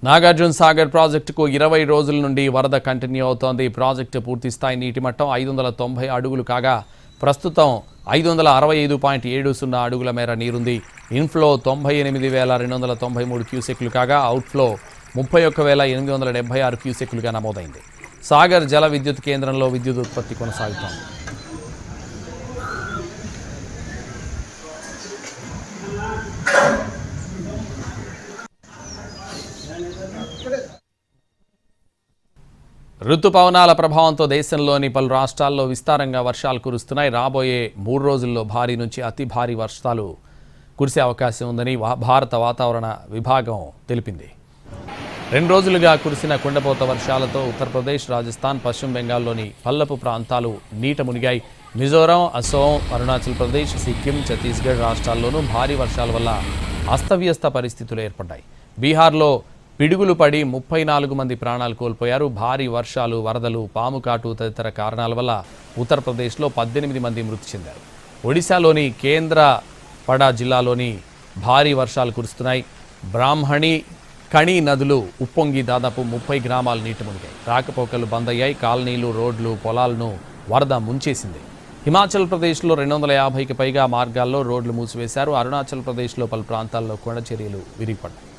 నాగార్జున సాగర్ ప్రాజెక్టుకు 20 రోజుల నుండి వరద కంటిన్యూ అవుతోంది. ప్రాజెక్టు పూర్తి స్థాయి నీటి మట్టం 590 అడుగులు కాగా ప్రస్తుతం 565.70 అడుగుల మేర నీరుంది. ఇన్ఫ్లో 98,293 క్యూసెక్లు కాగా అవుట్ఫ్లో 31,876 క్యూసెక్లుగా నమోదైంది. సాగర్ జల విద్యుత్ కేంద్రంలో విద్యుత్ ఉత్పత్తి కొనసాగుతోంది. రుతుపవనాల ప్రభావంతో దేశంలోని పలు రాష్ట్రాల్లో విస్తారంగా వర్షాలు కురుస్తున్నాయి. రాబోయే 3 రోజుల్లో భారీ నుంచి అతి భారీ వర్షాలు కురిసే అవకాశం ఉందని భారత వాతావరణ విభాగం తెలిపింది. 2 రోజులుగా కురిసిన కుండపోత వర్షాలతో ఉత్తరప్రదేశ్, రాజస్థాన్, పశ్చిమ బెంగాల్లోని పల్లపు ప్రాంతాలు నీట మునిగాయి. మిజోరాం, అసోం, అరుణాచల్ ప్రదేశ్, సిక్కిం, ఛత్తీస్గఢ్ రాష్ట్రాల్లోనూ భారీ వర్షాల వల్ల అస్తవ్యస్త పరిస్థితులు ఏర్పడ్డాయి. బీహార్లో పిడుగులు పడి 34 మంది ప్రాణాలు కోల్పోయారు. భారీ వర్షాలు, వరదలు, పాము కాటు తదితర కారణాల వల్ల ఉత్తరప్రదేశ్లో 18 మంది మృతి చెందారు. ఒడిశాలోని కేంద్రపడ జిల్లాలోని భారీ వర్షాలు కురుస్తున్నాయి. బ్రాహ్మణి, కణి నదులు ఉప్పొంగి దాదాపు 30 గ్రామాలు నీట మునిగాయి. రాకపోకలు బంద్ అయ్యాయి. కాలనీలు, రోడ్లు, పొలాలను వరద ముంచేసింది. హిమాచల్ ప్రదేశ్లో 250కి పైగా మార్గాల్లో రోడ్లు మూసివేశారు. అరుణాచల్ ప్రదేశ్లో పలు ప్రాంతాల్లో కొండ చర్యలు విరిగిపడ్డాయి.